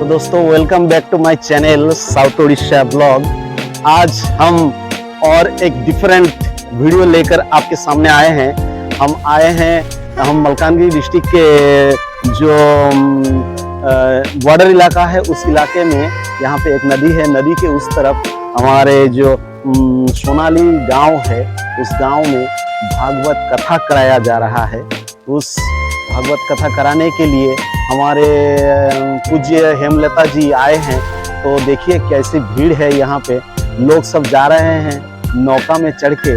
दोस्तों, welcome back to my channel South Orissa blog. आज हम और एक डिफरेंट वीडियो लेकर आपके सामने आए हैं। हम मलकानगिरी डिस्ट्रिक्ट के जो बॉर्डर इलाका है, उस इलाके में यहाँ पे एक नदी है। नदी के उस तरफ हमारे जो सोनाली गांव है, उस गांव में भागवत कथा कराया जा रहा है। उस भागवत कथा कराने के लिए हमारे पूज्य हेमलता जी आए हैं। तो देखिए कैसी भीड़ है यहाँ पे। लोग सब जा रहे हैं नौका में चढ़ के।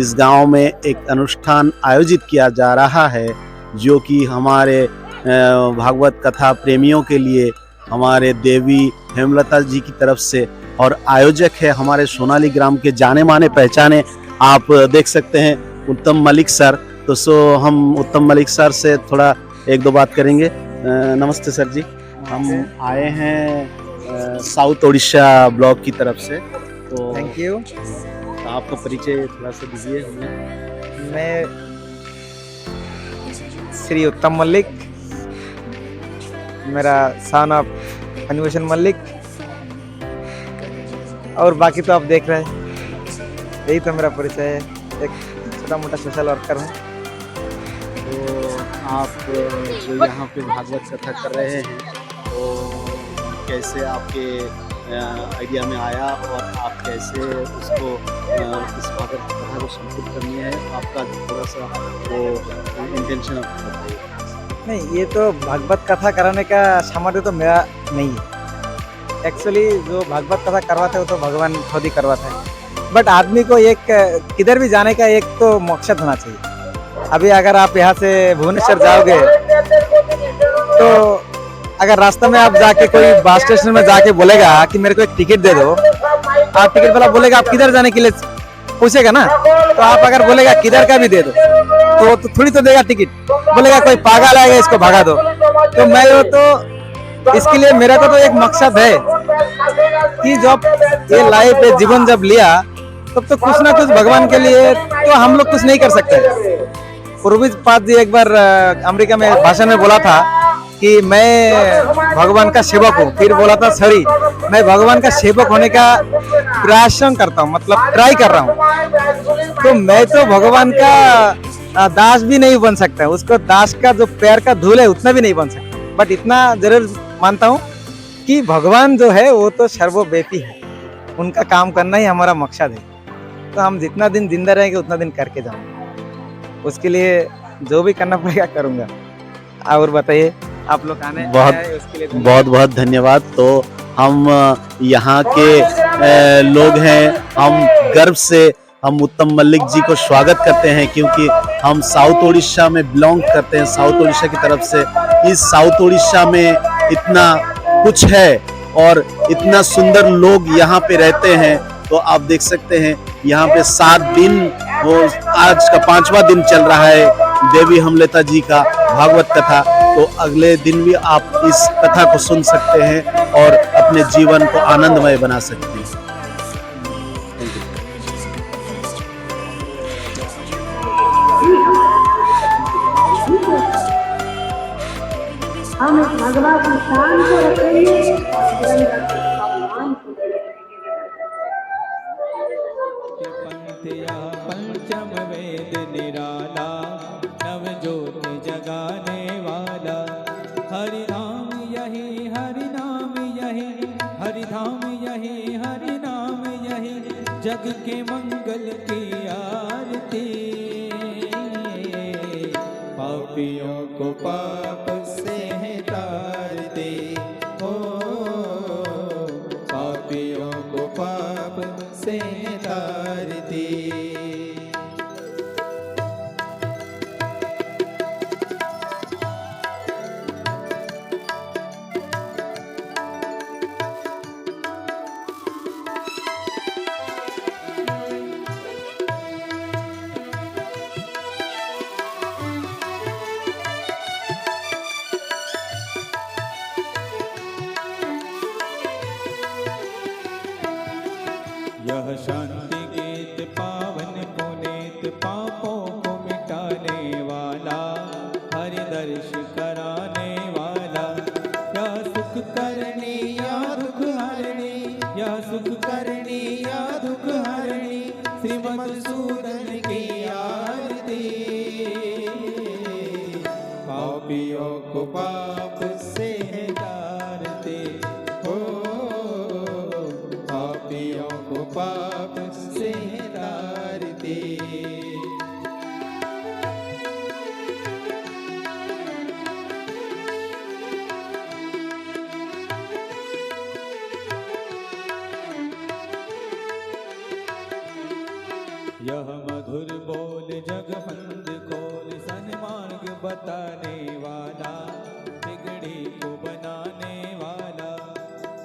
इस गांव में एक अनुष्ठान आयोजित किया जा रहा है, जो कि हमारे भागवत कथा प्रेमियों के लिए हमारे देवी हेमलता जी की तरफ से, और आयोजक है हमारे सोनाली ग्राम के जाने माने पहचाने, आप देख सकते हैं, उत्तम मलिक सर। तो हम उत्तम मलिक सर से थोड़ा एक दो बात करेंगे। नमस्ते सर जी, हम आए हैं साउथ उड़ीसा ब्लॉक की तरफ से, तो थैंक यू। तो आपका परिचय थोड़ा सा दीजिए हमें। मैं श्री उत्तम मलिक, मेरा सन ऑफ अन्वेषण मलिक, और बाकी तो आप देख रहे हैं, यही तो मेरा परिचय है। एक छोटा मोटा सोशल वर्कर हूँ। तो आप जो यहाँ पे भागवत कथा कर रहे हैं, तो कैसे आपके आइडिया में आया और आप कैसे उसको इस भागवत कथा को संपूर्ण करनी है, आपका थोड़ा सा वो इंटेंशन आप बताइए। नहीं, ये तो भागवत कथा कराने का सामर्थ्य तो मेरा नहीं है। एक्चुअली जो भागवत कथा करवाते हैं वो तो भगवान खुद ही करवाते हैं, बट आदमी को एक किधर भी जाने का एक तो मकसद होना चाहिए। अभी अगर आप यहाँ से भुवनेश्वर जाओगे, तो अगर रास्ते में आप जाके कोई बस स्टेशन में जाके बोलेगा कि मेरे को एक टिकट दे दो, आप टिकट वाला बोलेगा आप किधर जाने के लिए पूछेगा ना, तो आप अगर बोलेगा किधर का भी दे दो, तो थोड़ी तो देगा टिकट, बोलेगा कोई पागल आएगा इसको भगा दो। तो मैं तो इसके लिए मेरा तो एक मकसद है कि जब ये लाइफ जीवन जब लिया, तब तो कुछ ना कुछ भगवान के लिए तो हम लोग कुछ नहीं कर सकते। पूर्वीज पाद जी एक बार अमेरिका में भाषण में बोला था कि मैं भगवान का सेवक हूँ, फिर बोला था सॉरी, मैं भगवान का सेवक होने का प्रयास करता हूँ, मतलब ट्राई कर रहा हूँ। तो मैं तो भगवान का दास भी नहीं बन सकता, उसको दास का जो पैर का धूल है उतना भी नहीं बन सकता, बट इतना जरूर मानता हूँ कि भगवान जो है वो तो सर्वव्यापी है, उनका काम करना ही हमारा मकसद है। तो हम जितना दिन जिंदा रहेंगे उतना दिन करके जाऊंगे, उसके लिए जो भी करना पड़ेगा करूंगा। और बताइए, आप लोग आने उसके लिए बहुत बहुत धन्यवाद। तो हम यहाँ के लोग हैं, हम गर्व से हम उत्तम मलिक जी को स्वागत करते हैं, क्योंकि हम साउथ उड़ीसा में बिलोंग करते हैं, साउथ उड़ीसा की तरफ से। इस साउथ उड़ीसा में इतना कुछ है और इतना सुंदर लोग यहाँ पे रहते हैं। तो आप देख सकते हैं यहाँ पे 7 दिन, वो आज का 5वां दिन चल रहा है देवी हेमलता जी का भागवत कथा। तो अगले दिन भी आप इस कथा को सुन सकते हैं और अपने जीवन को आनंदमय बना सकते हैं। हम इस भगवा की शान को रखेंगे, पंचम वेद निराला, नव ज्योत जगाने वाला, हरि नाम यही, हरि नाम यही, हरि धाम यही, हरि नाम यही, जग के मंगल की आरती, पापियों को पाप से तार दे, ओ पापियों को पाप से तार दे। यह शांति गीत पावन पुनीत, पापों को मिटाने वाला, हरि दर्श कराने वाला, या सुख करनी या दुख हरणी, या सुख करनी या दुख हरणी, श्रीमधुसूदन की आरती, पापियों को पाप से तारते, हो पापियों को पाप से तारते। यह मधुर जगबंद खोल, सन्मार्ग बताने वाला, बिगड़े को बनाने वाला।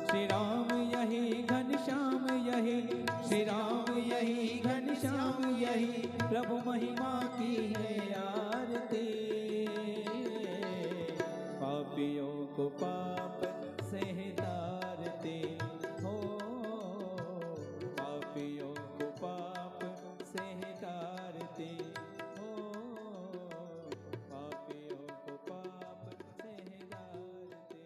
श्री राम यही घनश्याम यही, श्री राम यही घनश्याम यही, प्रभु महिमा की है आरती। पापियों को पाप से तारते हो, पापियों को पाप से तारते हो, पापियों को पाप से तारते।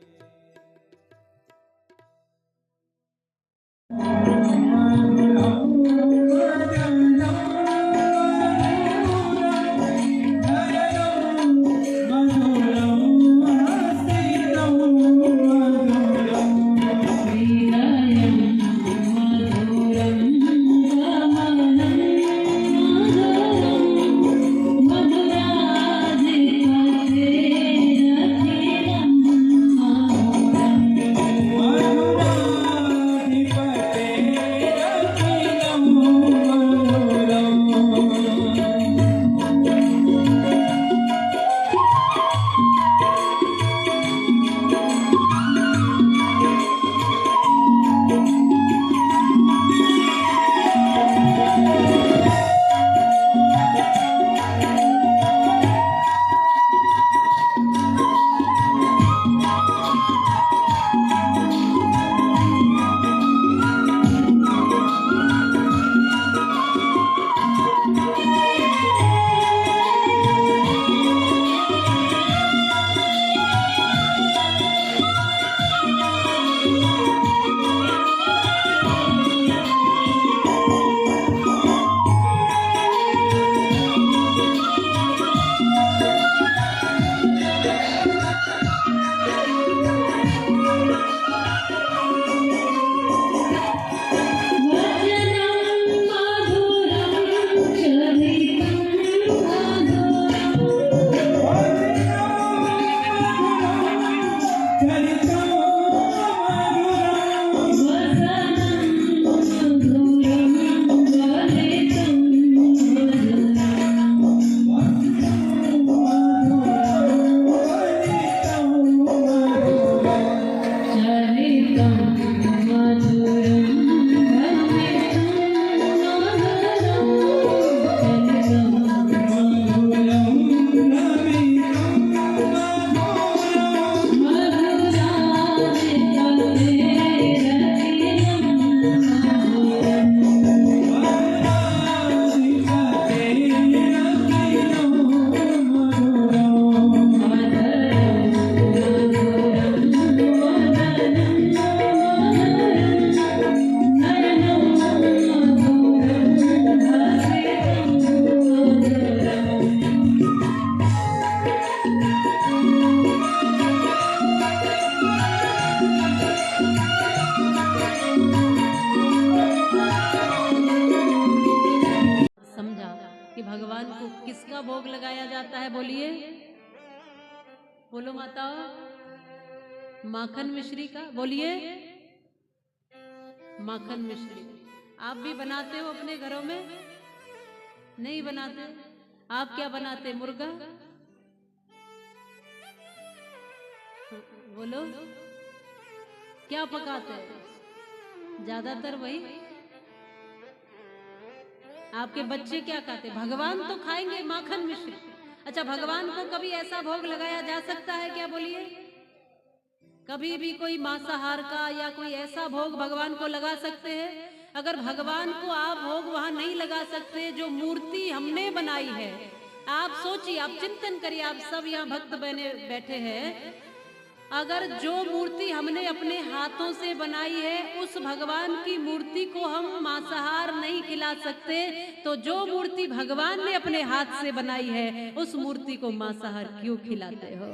किसका भोग लगाया जाता है? बोलिए, बोलो माता। माखन मिश्री का। बोलिए, माखन मिश्री। आप भी बनाते हो अपने घरों में? नहीं बनाते? आप क्या बनाते? मुर्गा? बोलो, क्या पकाते हैं? ज्यादातर वही। आपके बच्चे क्या खाते? भगवान तो खाएंगे माखन मिश्री। अच्छा, भगवान को कभी ऐसा भोग लगाया जा सकता है क्या? बोलिए, कभी भी कोई मांसाहार का या कोई ऐसा भोग भगवान को लगा सकते हैं? अगर भगवान को आप भोग वहां नहीं लगा सकते, जो मूर्ति हमने बनाई है, आप सोचिए, आप चिंतन करिए, आप सब यहाँ भक्त बने बैठे हैं, अगर जो मूर्ति हमने अपने हाथों से बनाई है, उस भगवान की मूर्ति को हम मांसाहार नहीं खिला सकते, तो जो मूर्ति भगवान ने अपने हाथ से बनाई है, उस मूर्ति को मांसाहार क्यों खिलाते हो?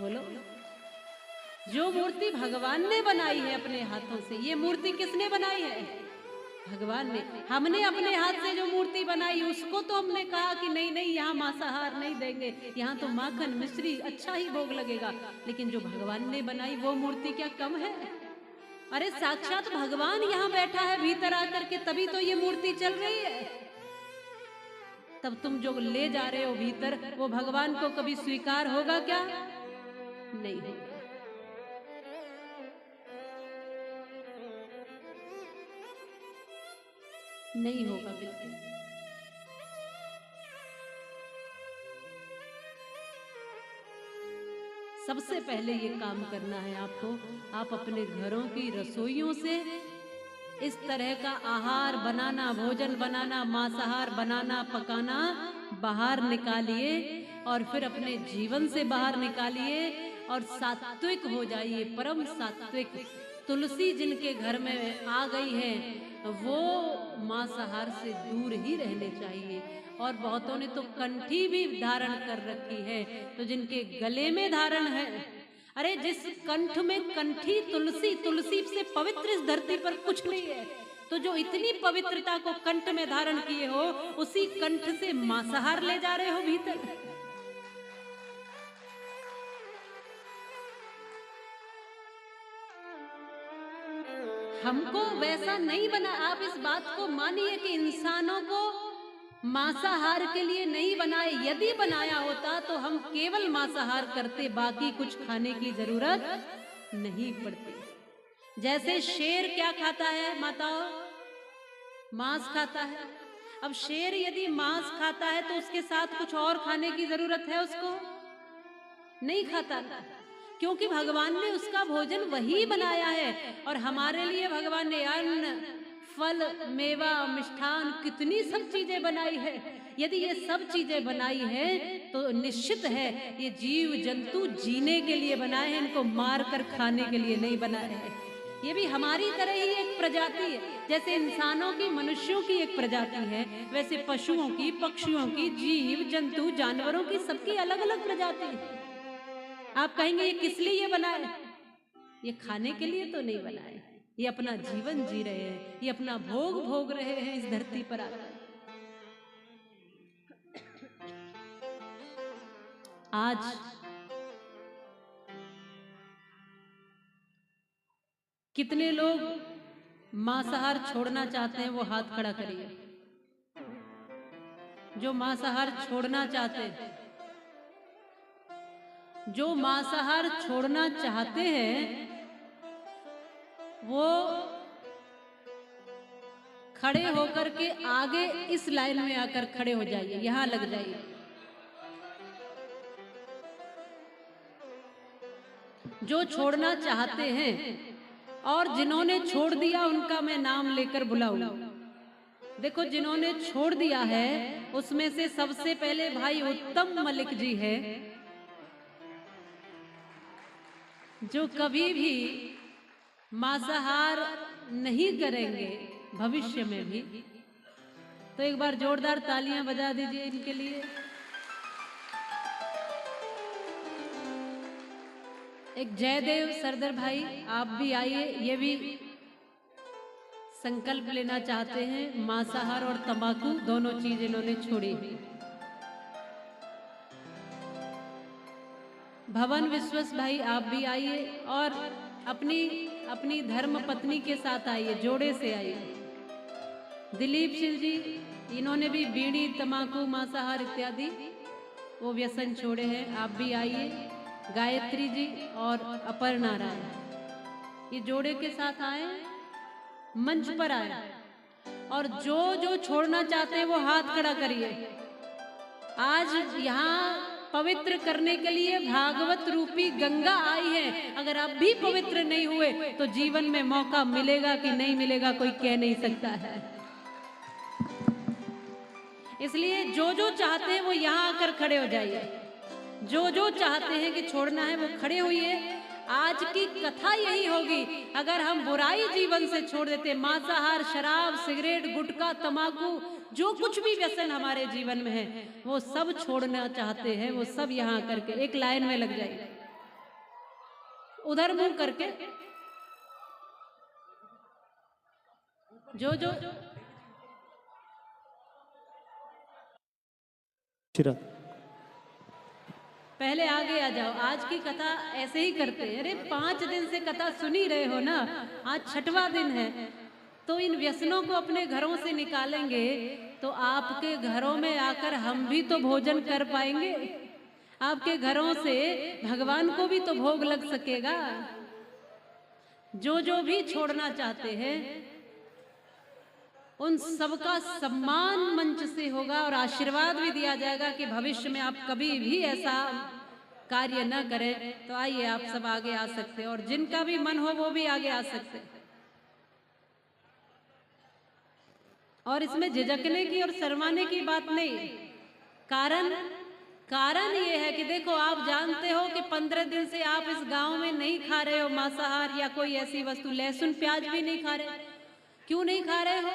बोलो, जो मूर्ति भगवान ने बनाई है अपने हाथों से, ये मूर्ति किसने बनाई है? भगवान ने। हमने अपने हाथ से जो मूर्ति बनाई, उसको तो हमने कहा कि नहीं नहीं, यहाँ मांसाहार नहीं देंगे, यहाँ तो माखन मिश्री अच्छा ही भोग लगेगा। लेकिन जो भगवान ने बनाई वो मूर्ति क्या कम है? अरे साक्षात भगवान यहाँ बैठा है भीतर आकर के, तभी तो ये मूर्ति चल रही है। तब तुम जो ले जा रहे हो भीतर वो भगवान को कभी स्वीकार होगा क्या? नहीं होगा। नहीं होगा बिल्कुल। सबसे पहले ये काम करना है आपको, आप अपने घरों की रसोइयों से इस तरह का आहार बनाना, भोजन बनाना, मांसाहार बनाना, पकाना बाहर निकालिए और फिर अपने जीवन से बाहर निकालिए और सात्विक हो जाइए, परम सात्विक। तुलसी जिनके घर में आ गई है वो मांसाहार से दूर ही रहने चाहिए। और बहुतों ने तो कंठी भी धारण कर रखी है, तो जिनके गले में धारण है, अरे जिस कंठ में कंठी तुलसी, तुलसी से पवित्र इस धरती पर कुछ नहीं है, तो जो इतनी पवित्रता को कंठ में धारण किए हो उसी कंठ से मांसाहार ले जा रहे हो भीतर। हमको वैसा नहीं बना। आप इस बात को मानिए कि इंसानों को मांसाहार के लिए नहीं बनाए। यदि बनाया होता तो हम केवल मांसाहार करते, बाकी कुछ खाने की जरूरत नहीं पड़ती। जैसे शेर क्या खाता है माताओं? मांस खाता है। अब शेर यदि मांस खाता है तो उसके साथ कुछ और खाने की जरूरत है उसको? नहीं खाता, क्योंकि भगवान ने उसका भोजन वही बनाया है। और हमारे लिए भगवान ने अन्न, फल, मेवा, मिष्ठान, कितनी सब चीजें बनाई है। यदि ये सब चीजें बनाई है तो निश्चित है ये जीव जंतु जीने के लिए बनाए हैं, इनको मार कर खाने के लिए नहीं बनाए हैं। ये भी हमारी तरह ही एक प्रजाति है। जैसे इंसानों की, मनुष्यों की एक प्रजाति है, वैसे पशुओं की, पक्षियों की, जीव जंतु, जानवरों की, सबकी अलग अलग प्रजाति है। आप कहेंगे ये किस लिए बनाए? ये खाने के लिए तो नहीं बनाए, ये अपना जीवन जी रहे हैं, ये अपना भोग भोग रहे हैं इस धरती पर आकर। आज कितने लोग मांसाहार छोड़ना चाहते हैं वो हाथ खड़ा करिए। जो मांसाहार छोड़ना चाहते हैं, जो मांसाहार छोड़ना चाहते हैं वो खड़े होकर के आगे इस लाइन में आकर खड़े हो जाइए, यहां लग जाइए। जो छोड़ना चाहते हैं और जिन्होंने छोड़ दिया उनका मैं नाम लेकर बुलाऊं। देखो, जिन्होंने छोड़ दिया है उसमें से सबसे पहले भाई उत्तम मलिक जी है, जो कभी भी मांसाहार नहीं करेंगे भविष्य में भी। तो एक बार जोरदार तालियां बजा दीजिए इनके लिए। एक जयदेव सरदार भाई, आप भी आइए। ये भी संकल्प लेना चाहते हैं, मांसाहार और तंबाकू दोनों चीज इन्होंने छोड़ी। भवन विश्वास भाई, आप भी आइए और अपनी धर्म पत्नी के साथ आइए, जोड़े से आइए। दिलीप सिंह जी, इन्होंने भी बीड़ी, तंबाकू, मांसाहार इत्यादि वो व्यसन छोड़े हैं, आप भी आइए। गायत्री जी और अपर्णा राय, ये जोड़े के साथ आए, मंच पर आए। और जो जो छोड़ना चाहते हैं वो हाथ खड़ा करिए। आज यहाँ पवित्र करने के लिए भागवत रूपी गंगा आई है। अगर आप भी पवित्र नहीं हुए तो जीवन में मौका मिलेगा कि नहीं मिलेगा कोई कह नहीं सकता है। इसलिए जो जो चाहते हैं वो यहाँ आकर खड़े हो जाइए। जो जो चाहते हैं कि छोड़ना है वो खड़े होइए। आज की कथा यही होगी, अगर हम बुराई जीवन से छोड़ देते, मांसाहार, शराब, सिगरेट, गुटखा, तंबाकू, जो कुछ भी व्यसन हमारे जीवन में है वो सब छोड़ना चाहते हैं, वो सब यहाँ करके एक लाइन में लग जाइए, उधर मुंह करके। जो जो पहले आगे आ जाओ। आज की कथा ऐसे ही करते हैं। अरे 5 दिन से कथा सुनी रहे हो ना, आज 6वां दिन है, तो इन व्यसनों को अपने घरों से निकालेंगे तो आपके घरों में आकर हम भी तो भोजन कर पाएंगे, आपके घरों से भगवान को भी तो भोग लग सकेगा। जो भी छोड़ना चाहते हैं उन सबका सम्मान मंच से होगा और आशीर्वाद भी दिया जाएगा कि भविष्य में आप कभी भी ऐसा कार्य न करें। तो आइए आप सब आगे आ सकते हैं और जिनका भी मन हो वो भी आगे आ सकते हैं। और इसमें झिझकने की और शर्माने की बात नहीं। कारण ये है कि देखो, आप जानते हो कि 15 दिन से आप इस गांव में नहीं खा रहे हो मांसाहार या कोई ऐसी वस्तु, लहसुन प्याज भी नहीं खा रहे। क्यों नहीं खा रहे हो?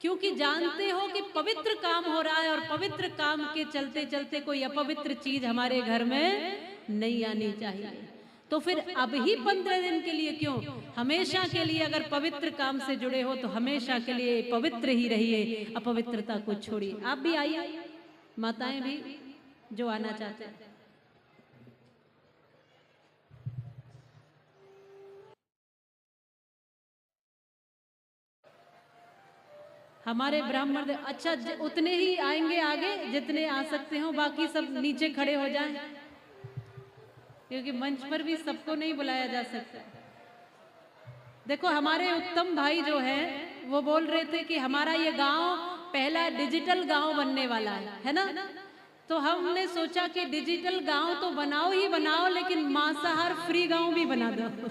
क्योंकि जानते हो कि पवित्र काम हो रहा है और पवित्र काम के चलते चलते कोई अपवित्र चीज हमारे घर में नहीं आनी चाहिए। तो फिर अब ही 15 दिन के लिए क्यों, हमेशा के लिए अगर पवित्र काम से जुड़े हो तो हमेशा के लिए पवित्र ही रहिए, अपवित्रता को छोड़िए। आप भी आइए, माताएं भी जो आना चाहते हैं। हमारे ब्राह्मण अच्छा उतने ही आएंगे आगे जितने आ सकते हो, बाकी सब नीचे खड़े हो जाएं, क्योंकि मंच पर भी सबको नहीं बुलाया जा सकता। देखो, हमारे उत्तम भाई जो हैं वो बोल रहे थे कि हमारा ये गांव पहला डिजिटल गांव बनने वाला है ना। तो हमने सोचा कि डिजिटल गांव तो बनाओ ही बनाओ, लेकिन मांसाहार फ्री गांव भी बना दो।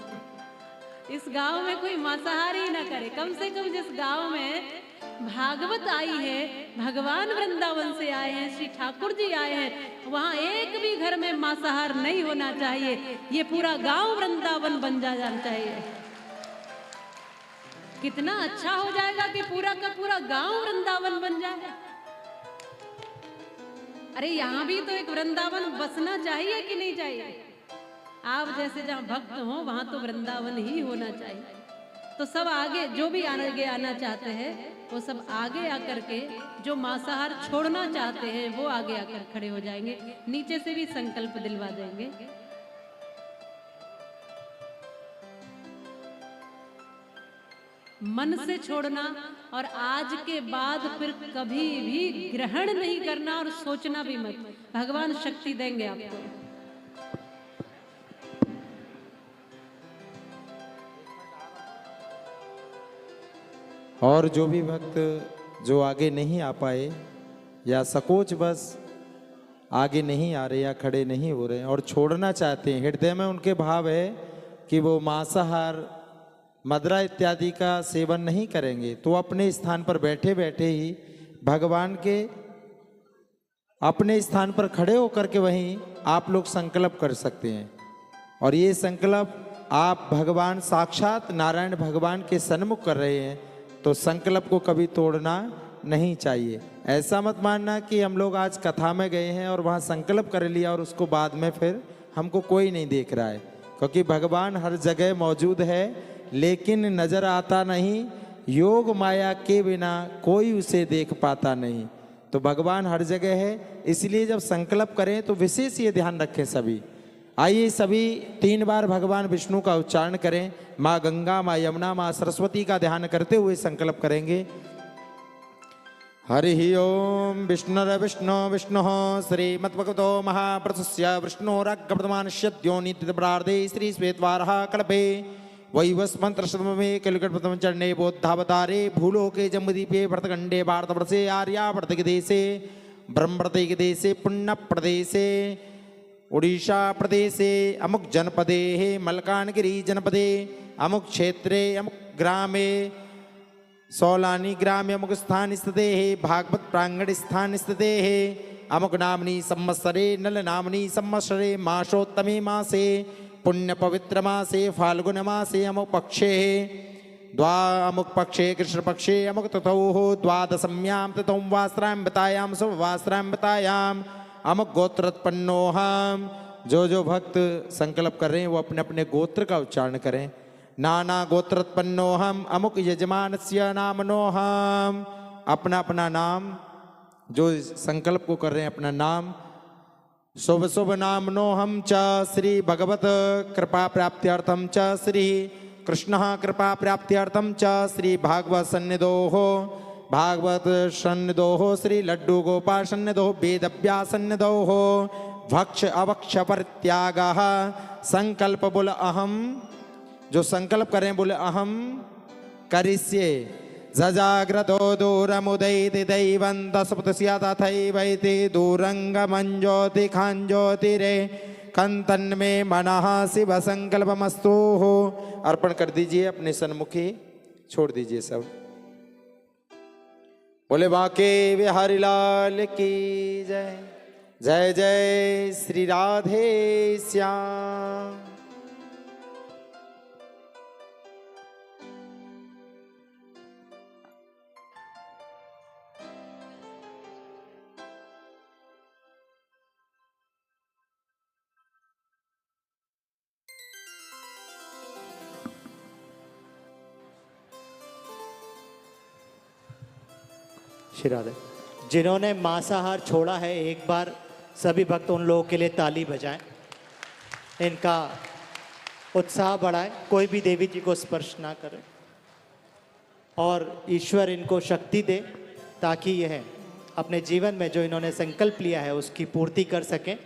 इस गांव में कोई मांसाहार ही ना करे। कम से कम जिस गांव में भागवत आई है, भगवान वृंदावन से आए हैं, श्री ठाकुर जी आए हैं, वहां एक भी घर में मांसाहार नहीं होना चाहिए। ये पूरा गांव वृंदावन बन जाना चाहिए। कितना अच्छा हो जाएगा कि पूरा का पूरा गांव वृंदावन बन जाए। अरे यहाँ भी तो एक वृंदावन बसना चाहिए कि नहीं चाहिए? आप जैसे जहाँ भक्त हो वहां तो वृंदावन ही होना चाहिए। तो सब आगे, जो भी आगे आना चाहते हैं वो सब आगे आकर के, जो मांसाहार छोड़ना चाहते हैं वो आगे आकर खड़े हो जाएंगे। नीचे से भी संकल्प दिलवा देंगे। मन से छोड़ना और आज के बाद फिर कभी भी ग्रहण नहीं करना और सोचना भी मत। भगवान शक्ति देंगे आपको। और जो भी भक्त जो आगे नहीं आ पाए या सकोच बस आगे नहीं आ रहे या खड़े नहीं हो रहे और छोड़ना चाहते हैं, हृदय में उनके भाव है कि वो मांसाहार मदिरा इत्यादि का सेवन नहीं करेंगे, तो अपने स्थान पर बैठे बैठे ही भगवान के अपने स्थान पर खड़े होकर के वहीं आप लोग संकल्प कर सकते हैं। और ये संकल्प आप भगवान साक्षात नारायण भगवान के सन्मुख कर रहे हैं, तो संकल्प को कभी तोड़ना नहीं चाहिए। ऐसा मत मानना कि हम लोग आज कथा में गए हैं और वहाँ संकल्प कर लिया और उसको बाद में फिर हमको कोई नहीं देख रहा है, क्योंकि भगवान हर जगह मौजूद है लेकिन नजर आता नहीं। योग माया के बिना कोई उसे देख पाता नहीं। तो भगवान हर जगह है, इसलिए जब संकल्प करें तो विशेष ये ध्यान रखें सभी। आइए सभी 3 बार भगवान विष्णु का उच्चारण करें। माँ गंगा, माँ यमुना, माँ सरस्वती का ध्यान करते हुए संकल्प करेंगे। हरि ओम विष्णुर्विष्णु विष्णुः श्रीमद्भगवतो महापुरुषस्य विष्णोरग्रप्रथमानश्यद्यो नित्यप्रार्थे श्री श्वेतवारः कल्पे वैवस्मन्त्रशतमे कलिकटप्रथम चरणे बोद्धावतारे भूलोके जम्बुदीपे भरतखण्डे भारतवर्षे आर्यावर्तदेशे ब्रह्मप्रदेशे पुण्यप्रदेशे उड़ीसा प्रदेशे अमुक जनपदे मलकानगिरी जनपदे अमुक क्षेत्रे अमुक ग्रामे सौलानी ग्रामे अमुक स्थान स्थिते भागवत प्रांगण स्थान स्थिते अमुक नामनी संवत्सरे नल नामनी संवत्सरे मासोत्तमे मासे पुण्य पवित्र मासे फाल्गुन मासे अमुक पक्षे अमुक पक्षे कृष्ण पक्षे अमुक तथौ द्वादशम्यां तथौ वास्त्राम्बतायां शुभवास्त्राम्बतायां अमुक गोत्रोत्पन्नोहम। जो भक्त संकल्प कर रहे हैं वो अपने अपने गोत्र का उच्चारण करें। नाना गोत्रोत्पन्नोहम अमुक यजमानस्य नामनोहम। अपना अपना नाम, जो संकल्प को कर रहे हैं अपना नाम। शुभ शुभ नामनोहम च श्री भगवत कृपा प्राप्त्यर्थम च श्री कृष्ण कृपा प्राप्त्यर्थम च श्री भागवत सन्निधोः भागवत सन्निधो श्री लड्डू गोपाल सन्निधो वेदव्या सन्निधो भक्ष अवक्ष परित्याग संकल्प बोल अहम, जो संकल्प करें बोले अहम करिष्ये जजाग्रतो दूरमुदैति दैवन्तस्पृश्य तथैवैति दूरङ्गमञ्जोति खाञ्जोतिरे कंतन्मे मनः शिव संकल्पमस्तु। अर्पण कर दीजिए अपने सन्मुखी, छोड़ दीजिए सब। बोले बाके बिहारी लाल की जय। जय जय श्री राधे श्याम। श्री राधे। जिन्होंने मांसाहार छोड़ा है, एक बार सभी भक्त उन लोगों के लिए ताली बजाएं, इनका उत्साह बढ़ाए। कोई भी देवी जी को स्पर्श ना करे और ईश्वर इनको शक्ति दे ताकि यह अपने जीवन में जो इन्होंने संकल्प लिया है उसकी पूर्ति कर सकें।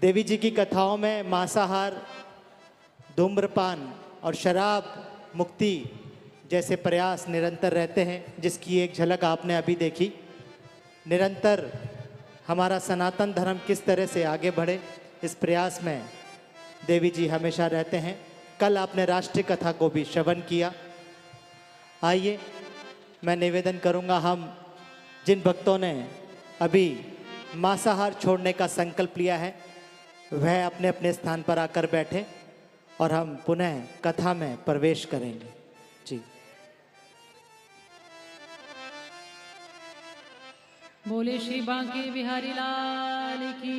देवी जी की कथाओं में मांसाहार, धूम्रपान और शराब मुक्ति जैसे प्रयास निरंतर रहते हैं, जिसकी एक झलक आपने अभी देखी। निरंतर हमारा सनातन धर्म किस तरह से आगे बढ़े, इस प्रयास में देवी जी हमेशा रहते हैं। कल आपने राष्ट्रीय कथा को भी श्रवण किया। आइए मैं निवेदन करूंगा, हम जिन भक्तों ने अभी मांसाहार छोड़ने का संकल्प लिया है वह अपने अपने स्थान पर आकर बैठे और हम पुनः कथा में प्रवेश करेंगे। जी बोले श्री बांके बिहारी लाल की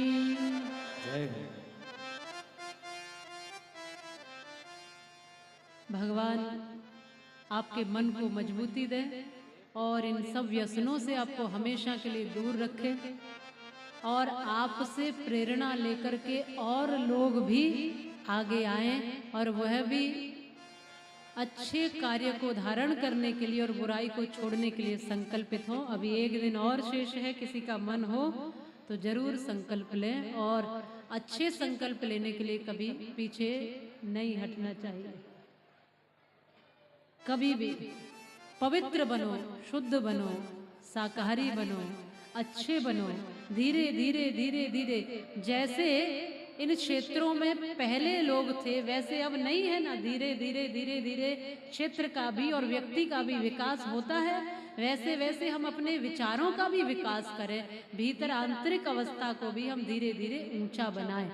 जय। भगवान आपके मन को मजबूती दे और इन सब व्यसनों से आपको हमेशा के लिए दूर रखे और आपसे प्रेरणा लेकर के और लोग भी आगे आएं और वह भी अच्छे कार्य को धारण करने के लिए और बुराई को छोड़ने के लिए संकल्पित हो। अभी एक दिन और शेष है, किसी का मन हो तो जरूर संकल्प लें और अच्छे संकल्प लेने के लिए कभी पीछे नहीं हटना चाहिए। कभी भी पवित्र बनो, शुद्ध बनो, शाकाहारी बनो, अच्छे बनो। धीरे धीरे धीरे धीरे जैसे इन क्षेत्रों में पहले लोग थे वैसे अब नहीं है ना। धीरे धीरे धीरे धीरे क्षेत्र का भी और व्यक्ति का भी विकास होता है। वैसे वैसे हम अपने विचारों का भी विकास करें, भीतर आंतरिक अवस्था को भी हम धीरे धीरे ऊंचा बनाएं।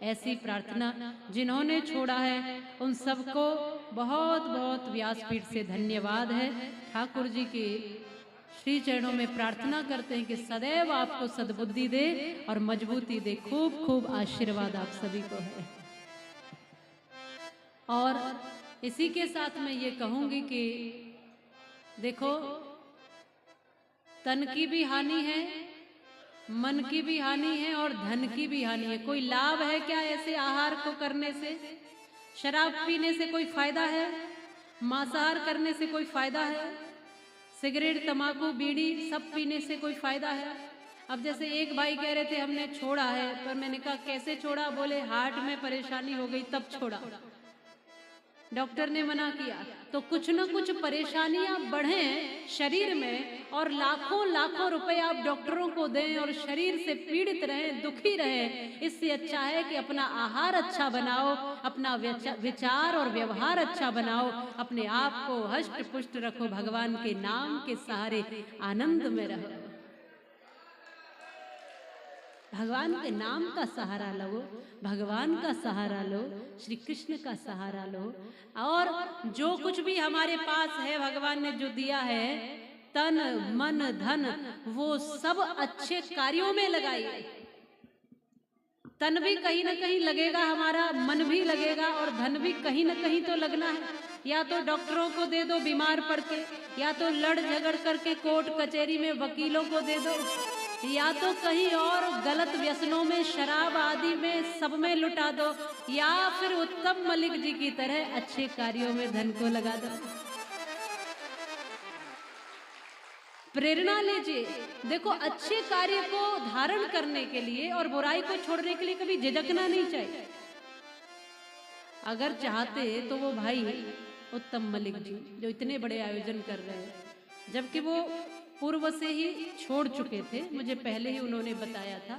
ऐसी प्रार्थना जिन्होंने छोड़ा है उन सबको बहुत बहुत व्यासपीठ से धन्यवाद है। ठाकुर जी के श्री चरणों में प्रार्थना करते हैं कि सदैव आपको सद्बुद्धि दे और मजबूती दे। खूब खूब आशीर्वाद आप सभी को है। और इसी के साथ मैं ये कहूंगी कि देखो, तन की भी हानि है, मन की भी हानि है और धन की भी हानि है। कोई लाभ है क्या ऐसे आहार को करने से? शराब पीने से कोई फायदा है? मांसाहार करने से कोई फायदा है? सिगरेट, तंबाकू, बीड़ी सब पीने से कोई फायदा है? अब जैसे एक भाई कह रहे थे हमने छोड़ा है, पर मैंने कहा कैसे छोड़ा? बोले हार्ट में परेशानी हो गई तब छोड़ा, डॉक्टर ने मना किया। तो कुछ न कुछ परेशानियां बढ़ें शरीर में और लाखों लाखों रुपए आप डॉक्टरों को दें और शरीर से पीड़ित रहें, दुखी रहें, इससे अच्छा है कि अपना आहार अच्छा बनाओ, अपना विचार और व्यवहार अच्छा बनाओ, अपने आप को हष्ट पुष्ट रखो, भगवान के नाम के सहारे आनंद में रहो, भगवान के नाम का सहारा लो, भगवान का सहारा लो, श्री कृष्ण का सहारा लो। और जो कुछ भी हमारे पास है भगवान ने जो दिया है, तन मन धन, वो सब अच्छे कार्यों में लगाइए। तन भी कहीं ना कहीं लगेगा हमारा, मन भी लगेगा और धन भी कहीं ना कहीं तो लगना है। या तो डॉक्टरों को दे दो बीमार पड़ के, या तो लड़ झगड़ करके कोर्ट कचहरी में वकीलों को दे दो, या तो कहीं और गलत व्यसनों में, शराब आदि में, सब में लुटा दो, या फिर उत्तम मलिक जी की तरह अच्छे कार्यों में धन को लगा दो। प्रेरणा लीजिए। देखो, अच्छे कार्य को धारण करने के लिए और बुराई को छोड़ने के लिए कभी झिझकना नहीं चाहिए। अगर चाहते तो वो भाई उत्तम मलिक जी जो इतने बड़े आयोजन कर रहे हैं, जबकि वो पूर्व से ही छोड़ चुके थे, मुझे पहले ही उन्होंने बताया था,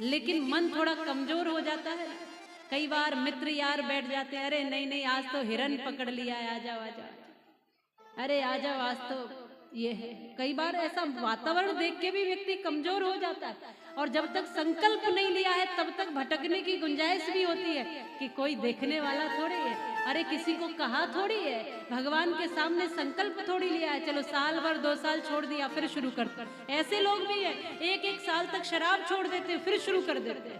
लेकिन मन थोड़ा कमजोर हो जाता है। कई बार मित्र यार बैठ जाते हैं, अरे नहीं नहीं आज तो हिरन पकड़ लिया है, आ जाओ आ जाओ, अरे आ जाओ आज तो ये है। कई बार ऐसा वातावरण देख के भी व्यक्ति कमजोर हो जाता है, और जब तक संकल्प नहीं लिया है तब तक भटकने की गुंजाइश भी होती है कि कोई देखने वाला थोड़ी है, अरे किसी को कहा थोड़ी है, भगवान के सामने संकल्प थोड़ी लिया है, चलो साल भर 2 साल छोड़ दिया फिर शुरू कर। ऐसे लोग भी हैं, 1-1 साल तक शराब छोड़ देते फिर शुरू कर देते।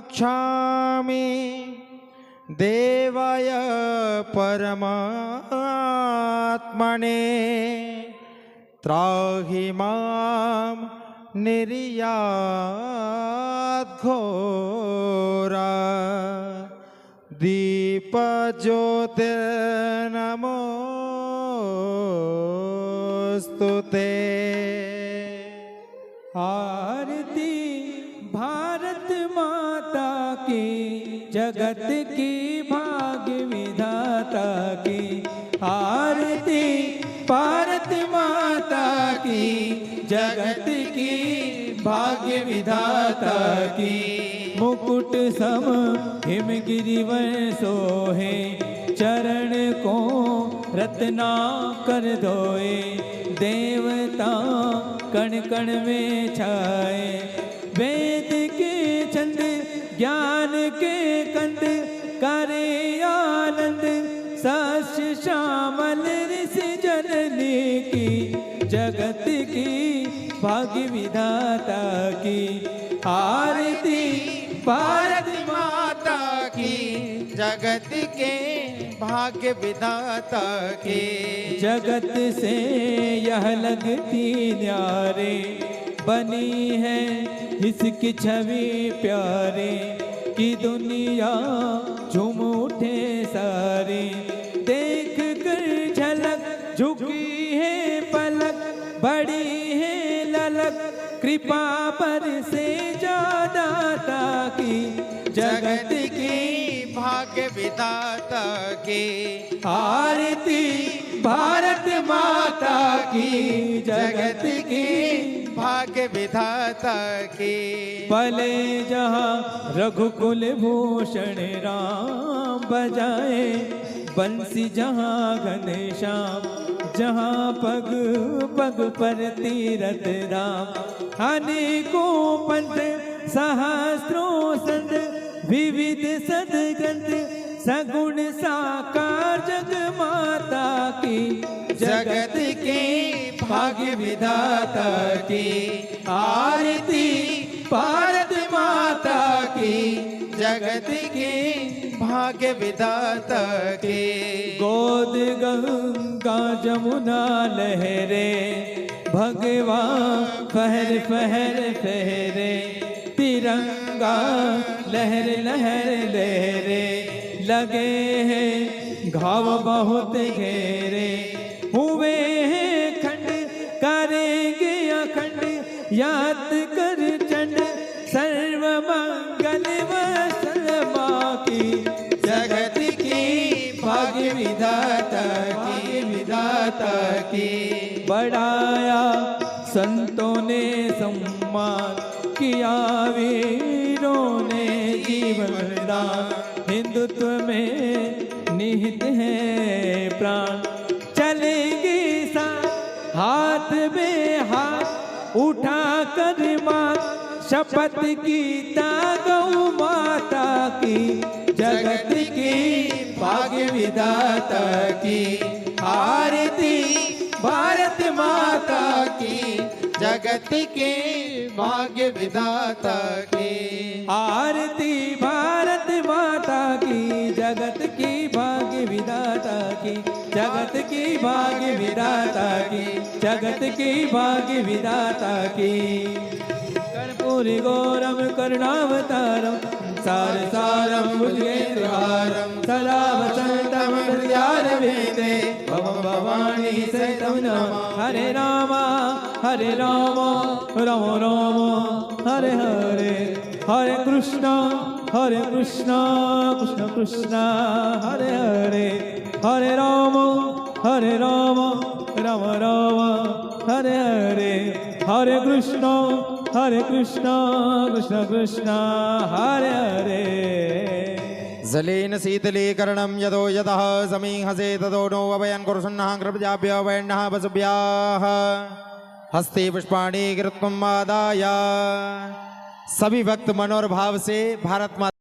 क्षामि देवाय परमात्मने त्राहि मां निर्याद्घोरा दीपज्योतिर्नमोस्तुते। आरती भारत माता की, जगत की भाग्य विधाता की। आरती भारत माता की, जगत की भाग्य विधाता की। मुकुट सम हिमगिरि वर सोहे, चरण को रत्ना कर धोए। देवता कण कण में छाए, वेद के छंद ज्ञान के कंद करे आनंद। सस्य श्यामल ऋषि जननी की, जगत की भाग्य विधाता की। आरती भारत माता की, जगत के भाग्य विधाता के। जगत से यह लगती न्यारे, बनी है इसकी छवि प्यारे। की दुनिया झूम उठे सारे, देख कर झलक झुकी है पलक। बड़ी है ललक कृपा पर से दाता की, जगत की भाग्य विधाता के। आरती भारत माता की, जगत की भाग्य विधाता के। पले जहाँ रघुकुल भूषण राम बजाए, बंसी जहाँ घनश्याम, जहाँ पग पग पर तीरथ राम। अनेकों पंथ सहस्त्रों संत, विविध सदग्रंथ सगुण साकार जग माता की। जगत की भाग्य विधाता की आरती भारत माता की जगत की भाग्य विधाता की गोद गंगा जमुना लहरे भगवान फहर फहर फहरे तिरंगा लहर लहर लहरे लगे हैं घाव बहुत घेरे हुए हैं खंड करेंगे अखंड याद कर चंड सर्व मंगल वसलमा की जगत की भाग्य विधाता की बढ़ाया संतों ने सम्मान किया वीरों ने जीवन दान हिंदुत्व में निहित है प्राण चलेंगे साथ हाथ में हाथ उठा कर मात शपथ की गौ माता की जगत की भाग्य विधाता की आरती भारत माता की जगत के भाग्य विधाता की आरती भारत माता की जगत की भाग्य विधाता की जगत की भाग्य विधाता की जगत की भाग्य विधाता की कर्पूरी गौरम करुणावतारम सार सारम भुजगेन्द्रहारम सदा वसंतम हृदयारविंदे भवं भवानी सहितं नमामि हरे राम राम राम हरे हरे हरे कृष्ण कृष्ण कृष्ण हरे हरे हरे राम राम राम हरे हरे हरे कृष्ण कृष्ण कृष्ण हरे हरे जलेन शीतलीकरणं यदो यतः समीहसे ततो नो अभयं कुरुषन्नः कृपजाभ्यो वैन्नः वसुभ्याः हस्ते पुष्पाणि कृत्वम् आदाय सभी भक्त मनोर भाव से भारत माता